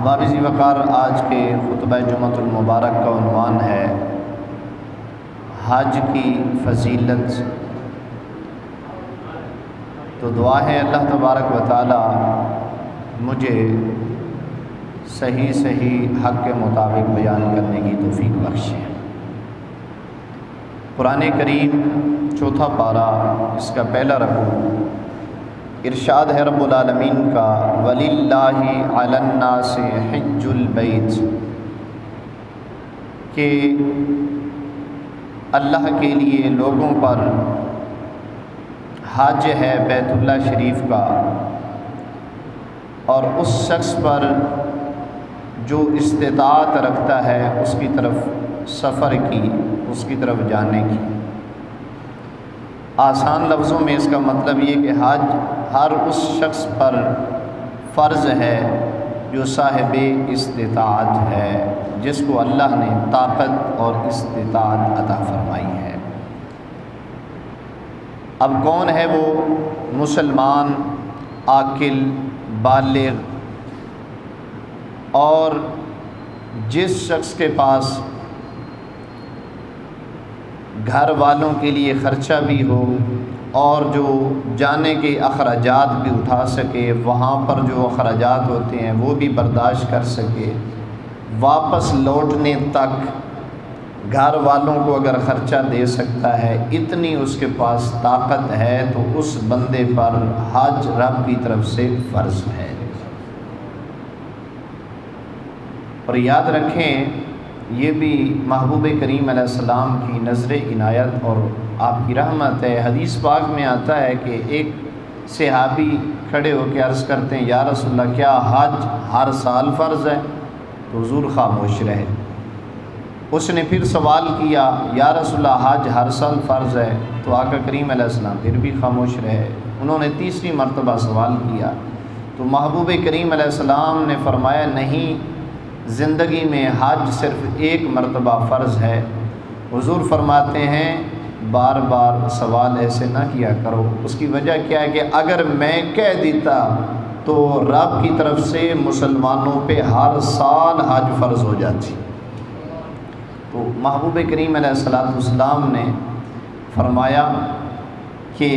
احباب ذی وقار، آج کے خطبہ جمعۃ المبارک کا عنوان ہے حج کی فضیلت۔ تو دعا ہے اللہ تبارک و تعالی مجھے صحیح حق کے مطابق بیان کرنے کی توفیق بخشے۔ قرآن کریم چوتھا پارہ، اس کا پہلا رکوع، ارشاد ہے رب العالمین کا وَلِلَّهِ عَلَى النَّاسِ حِجُّ الْبَيْتِ، کہ اللہ کے لیے لوگوں پر حج ہے بیت اللہ شریف کا، اور اس شخص پر جو استطاعت رکھتا ہے اس کی طرف سفر کی، اس کی طرف جانے کی۔ آسان لفظوں میں اس کا مطلب یہ کہ حج ہر اس شخص پر فرض ہے جو صاحب استطاعت ہے، جس کو اللہ نے طاقت اور استطاعت عطا فرمائی ہے۔ اب کون ہے وہ مسلمان، عاقل، بالغ، اور جس شخص کے پاس گھر والوں کے لیے خرچہ بھی ہو اور جو جانے کے اخراجات بھی اٹھا سکے، وہاں پر جو اخراجات ہوتے ہیں وہ بھی برداشت کر سکے، واپس لوٹنے تک گھر والوں کو اگر خرچہ دے سکتا ہے، اتنی اس کے پاس طاقت ہے، تو اس بندے پر حج رب کی طرف سے فرض ہے۔ اور یاد رکھیں، یہ بھی محبوب کریم علیہ السلام کی نظر عنایت اور آپ کی رحمت ہے۔ حدیث پاک میں آتا ہے کہ ایک صحابی کھڑے ہو کے عرض کرتے ہیں، یا رسول اللہ، کیا حج ہر سال فرض ہے؟ تو حضور خاموش رہے۔ اس نے پھر سوال کیا، یا رسول اللہ، حج ہر سال فرض ہے؟ تو آقا کریم علیہ السلام پھر بھی خاموش رہے۔ انہوں نے تیسری مرتبہ سوال کیا تو محبوب کریم علیہ السلام نے فرمایا، نہیں، زندگی میں حج صرف ایک مرتبہ فرض ہے۔ حضور فرماتے ہیں، بار بار سوال ایسے نہ کیا کرو۔ اس کی وجہ کیا ہے کہ اگر میں کہہ دیتا تو رب کی طرف سے مسلمانوں پہ ہر سال حج فرض ہو جاتی۔ تو محبوب کریم علیہ السلام نے فرمایا کہ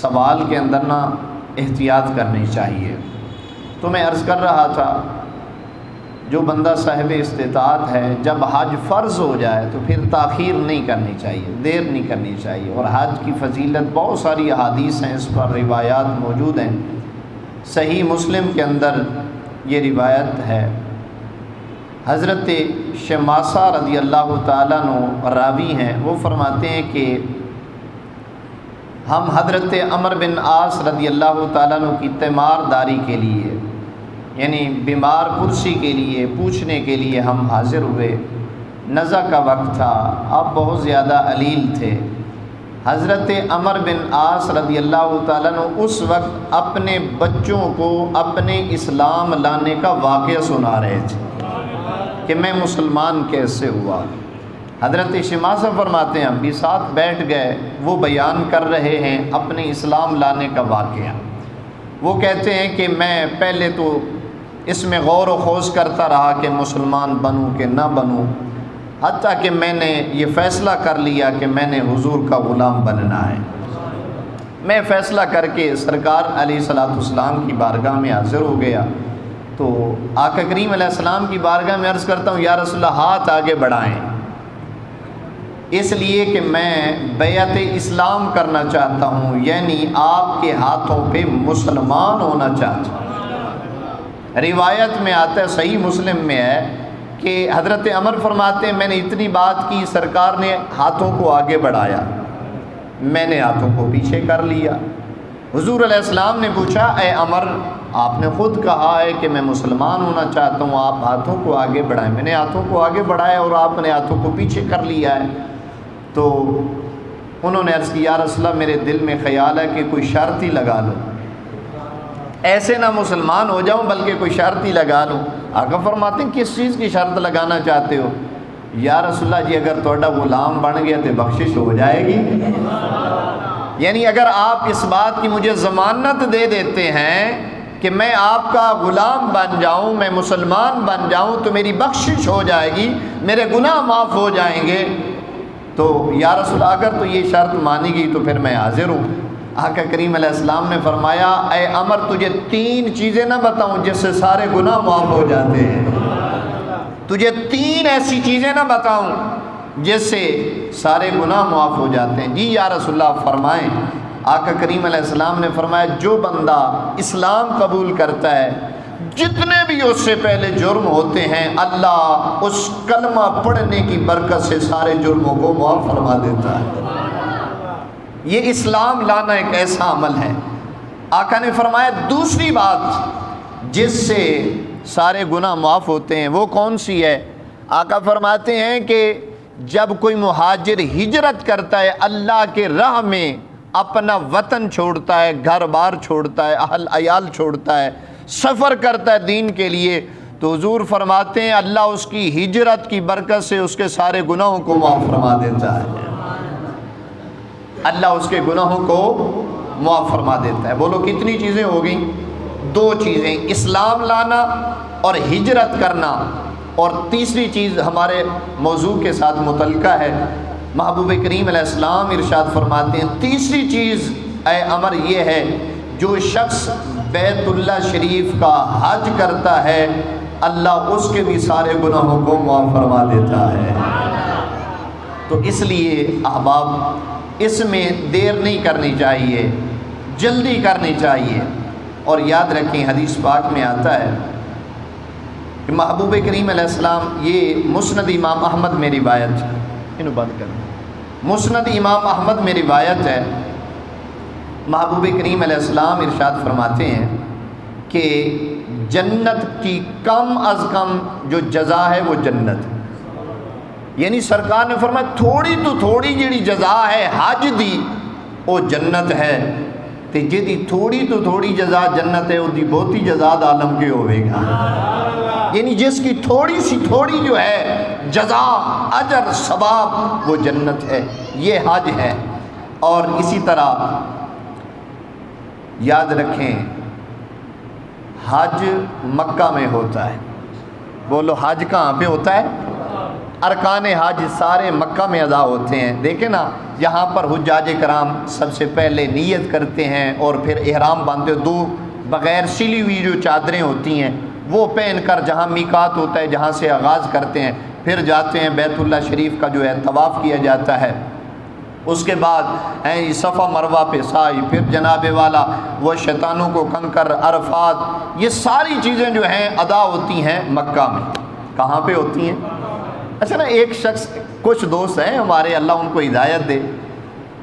سوال کے اندر نہ احتیاط کرنی چاہیے۔ تو میں عرض کر رہا تھا، جو بندہ صاحب استطاعت ہے، جب حج فرض ہو جائے تو پھر تاخیر نہیں کرنی چاہیے، دیر نہیں کرنی چاہیے۔ اور حج کی فضیلت بہت ساری احادیث ہیں، اس پر روایات موجود ہیں۔ صحیح مسلم کے اندر یہ روایت ہے، حضرت شماسہ رضی اللہ تعالیٰ عنہ راوی ہیں، وہ فرماتے ہیں کہ ہم حضرت عمر بن عاص رضی اللہ تعالیٰ عنہ کی تیمارداری کے لیے، یعنی بیمار کرسی کے لیے پوچھنے کے لیے ہم حاضر ہوئے۔ نزع کا وقت تھا، آپ بہت زیادہ علیل تھے۔ حضرت عمر بن عاص رضی اللہ تعالیٰ عنہ اس وقت اپنے بچوں کو اپنے اسلام لانے کا واقعہ سنا رہے تھے کہ میں مسلمان کیسے ہوا۔ حضرت شماسہ فرماتے ہیں، ہم بھی ساتھ بیٹھ گئے، وہ بیان کر رہے ہیں اپنے اسلام لانے کا واقعہ۔ وہ کہتے ہیں کہ میں پہلے تو اس میں غور و خوض کرتا رہا کہ مسلمان بنوں کہ نہ بنوں، حتیٰ کہ میں نے یہ فیصلہ کر لیا کہ میں نے حضور کا غلام بننا ہے۔ میں فیصلہ کر کے سرکار علیہ الصلوۃ والسلام کی بارگاہ میں حاضر ہو گیا۔ تو آقا کریم علیہ السلام کی بارگاہ میں عرض کرتا ہوں، یا رسول اللہ، ہاتھ آگے بڑھائیں، اس لیے کہ میں بیعت اسلام کرنا چاہتا ہوں، یعنی آپ کے ہاتھوں پہ مسلمان ہونا چاہتا ہوں۔ روایت میں آتا ہے، صحیح مسلم میں ہے کہ حضرت عمر فرماتے ہیں، میں نے اتنی بات کی، سرکار نے ہاتھوں کو آگے بڑھایا، میں نے ہاتھوں کو پیچھے کر لیا۔ حضور علیہ السلام نے پوچھا، اے عمر، آپ نے خود کہا ہے کہ میں مسلمان ہونا چاہتا ہوں، آپ ہاتھوں کو آگے بڑھائیں۔ میں نے ہاتھوں کو آگے بڑھایا اور آپ نے ہاتھوں کو پیچھے کر لیا ہے۔ تو انہوں نے عرض کیا، یا رسول اللہ، میرے دل میں خیال ہے کہ کوئی شرط ہی لگا لو، ایسے نہ مسلمان ہو جاؤں بلکہ کوئی شرط ہی لگا لوں۔ آقا فرماتے ہیں، کس چیز کی شرط لگانا چاہتے ہو؟ یا رسول اللہ جی، اگر تھوڑا غلام بن گیا تو بخشش ہو جائے گی۔ یعنی اگر آپ اس بات کی مجھے ضمانت دے دیتے ہیں کہ میں آپ کا غلام بن جاؤں، میں مسلمان بن جاؤں تو میری بخشش ہو جائے گی، میرے گناہ معاف ہو جائیں گے۔ تو یا رسول اللہ اگر تو یہ شرط مانی گئی تو پھر میں حاضر ہوں۔ آقا کریم علیہ السلام نے فرمایا اے عمر تجھے 3 چیزیں نہ بتاؤں جس سے سارے گناہ معاف ہو جاتے ہیں؟ تجھے 3 ایسی چیزیں نہ بتاؤں جس سے سارے گناہ معاف ہو جاتے ہیں؟ جی یا رسول اللہ فرمائیں۔ آقا کریم علیہ السلام نے فرمایا جو بندہ اسلام قبول کرتا ہے جتنے بھی اس سے پہلے جرم ہوتے ہیں اللہ اس کلمہ پڑھنے کی برکت سے سارے جرموں کو معاف فرما دیتا ہے۔ یہ اسلام لانا ایک ایسا عمل ہے۔ آقا نے فرمایا دوسری بات جس سے سارے گناہ معاف ہوتے ہیں وہ کون سی ہے؟ آقا فرماتے ہیں کہ جب کوئی مہاجر ہجرت کرتا ہے اللہ کے راہ میں، اپنا وطن چھوڑتا ہے، گھر بار چھوڑتا ہے، اہل عیال چھوڑتا ہے، سفر کرتا ہے دین کے لیے، تو حضور فرماتے ہیں اللہ اس کی ہجرت کی برکت سے اس کے سارے گناہوں کو معاف فرما دیتا ہے۔ اللہ اس کے گناہوں کو معاف فرما دیتا ہے۔ بولو کتنی چیزیں ہو گئیں؟ 2 چیزیں، اسلام لانا اور ہجرت کرنا، اور تیسری چیز ہمارے موضوع کے ساتھ متعلقہ ہے۔ محبوب کریم علیہ السلام ارشاد فرماتے ہیں تیسری چیز اے عمر یہ ہے جو شخص بیت اللہ شریف کا حج کرتا ہے اللہ اس کے بھی سارے گناہوں کو معاف فرما دیتا ہے۔ تو اس لیے احباب اس میں دیر نہیں کرنی چاہیے، جلدی کرنی چاہیے۔ اور یاد رکھیں حدیث پاک میں آتا ہے کہ محبوب کریم علیہ السلام، یہ مسند امام احمد میں روایت ہے، انہوں بند کریں، مسند امام احمد میں روایت ہے، محبوب کریم علیہ السلام ارشاد فرماتے ہیں کہ جنت کی کم از کم جو جزا ہے وہ جنت ہے۔ یعنی سرکار نے فرمایا تھوڑی تو تھوڑی جیڑی جزا ہے حج دی وہ جنت ہے، تے جیدی تھوڑی تو تھوڑی جزا جنت ہے وہ دی بہتی جزا عالم کے ہوئے گا۔ یعنی جس کی تھوڑی سی تھوڑی جو ہے جزا اجر ثواب وہ جنت ہے، یہ حج ہے۔ اور اسی طرح یاد رکھیں حج مکہ میں ہوتا ہے۔ بولو حج کہاں پہ ہوتا ہے؟ ارکان حج سارے مکہ میں ادا ہوتے ہیں۔ دیکھیں نا یہاں پر حجاج کرام سب سے پہلے نیت کرتے ہیں اور پھر احرام باندھتے، 2 بغیر سلی ہوئی جو چادریں ہوتی ہیں وہ پہن کر جہاں میقات ہوتا ہے جہاں سے آغاز کرتے ہیں، پھر جاتے ہیں بیت اللہ شریف کا جو ہے طواف کیا جاتا ہے، اس کے بعد صفا مروہ پہ سعی، پھر جناب والا وہ شیطانوں کو کنکر عرفات، یہ ساری چیزیں جو ہیں ادا ہوتی ہیں مکہ میں۔ کہاں پہ ہوتی ہیں؟ اچھا نا ایک شخص، کچھ دوست ہیں ہمارے اللہ ان کو ہدایت دے،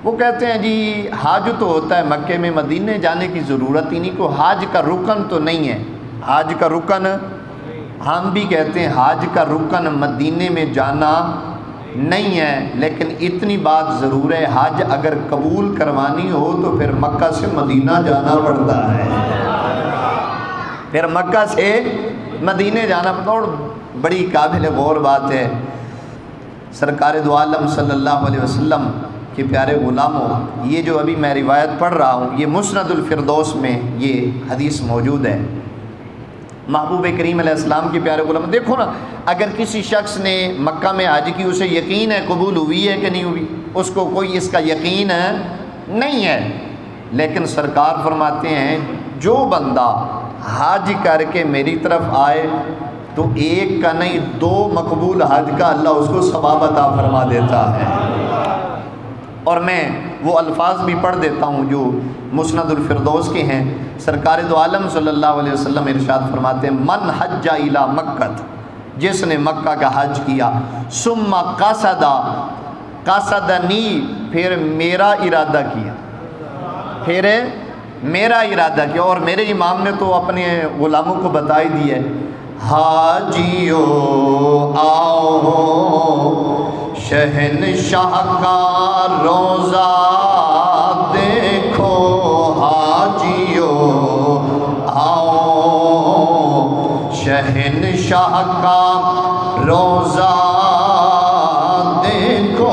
وہ کہتے ہیں جی حج تو ہوتا ہے مکے میں، مدینے جانے کی ضرورت ہی نہیں، کو حج کا رکن تو نہیں ہے۔ حج کا رکن ہم بھی کہتے ہیں حج کا رکن مدینے میں جانا نہیں ہے، لیکن اتنی بات ضرور ہے حج اگر قبول کروانی ہو تو پھر مکہ سے مدینہ جانا پڑتا ہے، پھر مکہ سے مدینے جانا پڑتا ہے۔ اور بڑی قابل غور بات ہے، سرکار دو عالم صلی اللہ علیہ وسلم کے پیارے غلاموں، یہ جو ابھی میں روایت پڑھ رہا ہوں یہ مسند الفردوس میں یہ حدیث موجود ہے۔ محبوب کریم علیہ السلام کے پیارے غلام، دیکھو نا اگر کسی شخص نے مکہ میں حج کی، اسے یقین ہے قبول ہوئی ہے کہ نہیں ہوئی، اس کو کوئی اس کا یقین نہیں ہے، لیکن سرکار فرماتے ہیں جو بندہ حج کر کے میری طرف آئے تو 1 کا نہیں 2 مقبول حج کا اللہ اس کو ثواب عطا فرما دیتا ہے۔ اور میں وہ الفاظ بھی پڑھ دیتا ہوں جو مسند الفردوس کے ہیں۔ سرکار دو عالم صلی اللہ علیہ وسلم ارشاد فرماتے ہیں من حج الی مکہ، جس نے مکہ کا حج کیا، ثم قصدنی، پھر میرا ارادہ کیا، پھر میرا ارادہ کیا، اور میرے امام نے تو اپنے غلاموں کو بتا ہی دی ہے، حاجیو آؤ شہنشاہ کا روزہ دیکھو، حاجیو آؤ شہنشاہ کا روزہ دیکھو،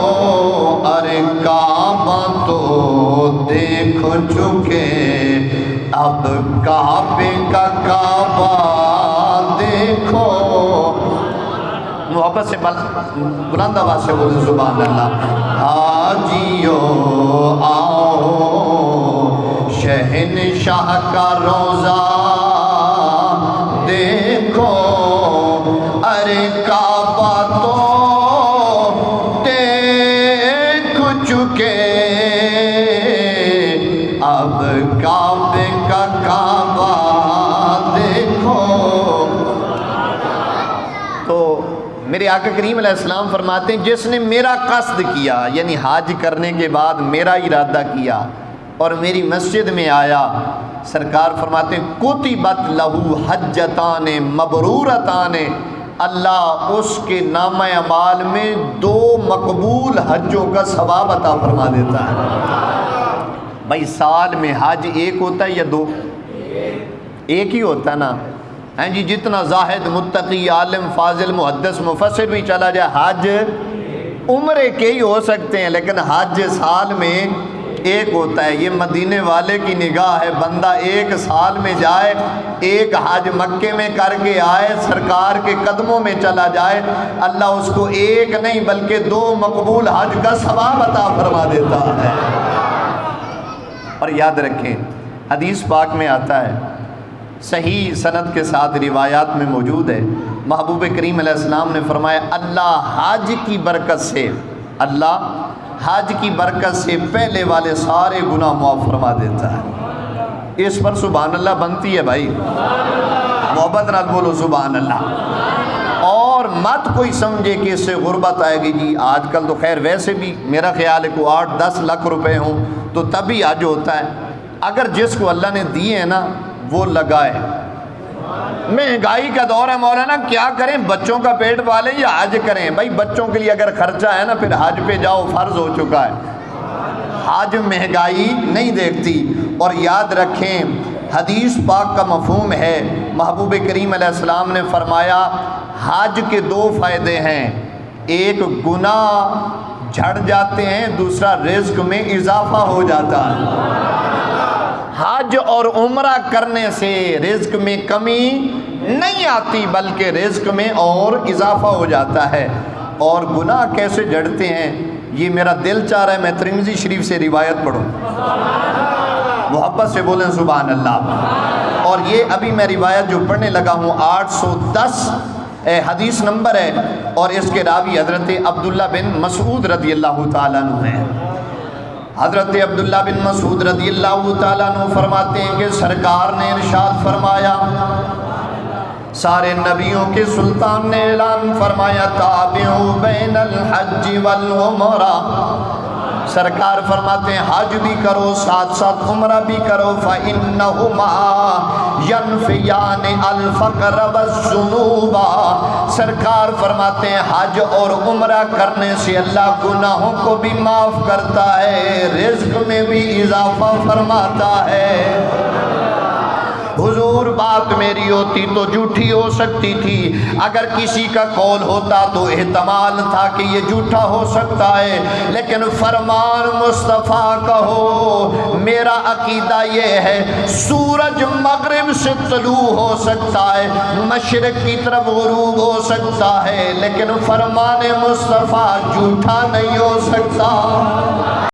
ارے کعبہ تو دیکھ چکے اب کعبے کا کعبہ دیکھو، محبت سے بلند آواز سے بولیں سبحان اللہ۔ حاجیو آؤ شہنشاہ کا روضہ دیکھو، ارے کعبہ تو دیکھ چکے، اب کعبے کا کعبہ دیکھو۔ تو میرے آقا کریم علیہ السلام فرماتے ہیں جس نے میرا قصد کیا، یعنی حج کرنے کے بعد میرا ارادہ کیا اور میری مسجد میں آیا، سرکار فرماتے ہیں کتبت لہو حجتان مبرورتان، اللہ اس کے نامہ اعمال میں 2 مقبول حجوں کا ثواب عطا فرما دیتا ہے۔ بھائی سال میں حج ایک ہوتا ہے یا 2؟ ایک ہی ہوتا ہے نا، ہیں جی، جتنا زاہد متقی عالم فاضل محدث مفسر بھی چلا جائے، حج عمرے کے ہی ہو سکتے ہیں لیکن حج سال میں ایک ہوتا ہے۔ یہ مدینے والے کی نگاہ ہے، بندہ ایک سال میں جائے، ایک حج مکے میں کر کے آئے، سرکار کے قدموں میں چلا جائے، اللہ اس کو ایک نہیں بلکہ 2 مقبول حج کا ثواب عطا فرما دیتا ہے۔ اور یاد رکھیں حدیث پاک میں آتا ہے، صحیح سند کے ساتھ روایات میں موجود ہے، محبوب کریم علیہ السلام نے فرمایا اللہ حج کی برکت سے، اللہ حج کی برکت سے پہلے والے سارے گناہ معاف فرما دیتا ہے۔ اس پر سبحان اللہ بنتی ہے بھائی، محبت نال بولو سبحان اللہ۔ اور مت کوئی سمجھے کہ اس سے غربت آئے گی، جی آج کل تو خیر ویسے بھی میرا خیال ہے کہ 8-10 لاکھ روپے ہوں تو تبھی حج ہوتا ہے۔ اگر جس کو اللہ نے دیے ہیں نا وہ لگائے۔ مہنگائی کا دور ہے مولانا، کیا کریں؟ بچوں کا پیٹ پالیں یا حج کریں؟ بھائی بچوں کے لیے اگر خرچہ ہے نا پھر حج پہ جاؤ، فرض ہو چکا ہے۔ حج مہنگائی نہیں دیکھتی۔ اور یاد رکھیں حدیث پاک کا مفہوم ہے، محبوب کریم علیہ السلام نے فرمایا حج کے 2 فائدے ہیں، ایک گناہ جھڑ جاتے ہیں، دوسرا رزق میں اضافہ ہو جاتا ہے۔ حج اور عمرہ کرنے سے رزق میں کمی نہیں آتی بلکہ رزق میں اور اضافہ ہو جاتا ہے۔ اور گناہ کیسے جڑتے ہیں یہ میرا دل چاہ رہا ہے میں ترمذی شریف سے روایت پڑھوں، محبت سے بولیں سبحان اللہ۔ اور یہ ابھی میں روایت جو پڑھنے لگا ہوں 810 حدیث نمبر ہے، اور اس کے راوی حضرت عبداللہ بن مسعود رضی اللہ تعالیٰ عنہ ہیں۔ حضرت عبداللہ بن مسعود رضی اللہ تعالیٰ عنہ فرماتے ہیں کہ سرکار نے ارشاد فرمایا، سارے نبیوں کے سلطان نے اعلان فرمایا تابعوا بین الحج والعمرہ، سرکار فرماتے ہیں حج بھی کرو ساتھ ساتھ عمرہ بھی کرو، فَإِنَّهُمَا يَنْفِيَانِ الْفَقْرَ وَالذُّنُوبَ، سرکار فرماتے ہیں حج اور عمرہ کرنے سے اللہ گناہوں کو بھی معاف کرتا ہے، رزق میں بھی اضافہ فرماتا ہے۔ حضور بات میری ہوتی تو جھوٹی ہو سکتی تھی، اگر کسی کا قول ہوتا تو احتمال تھا کہ یہ جھوٹا ہو سکتا ہے، لیکن فرمان مصطفیٰ کا ہو۔ میرا عقیدہ یہ ہے سورج مغرب سے طلوع ہو سکتا ہے، مشرق کی طرف غروب ہو سکتا ہے، لیکن فرمان مصطفیٰ جھوٹا نہیں ہو سکتا۔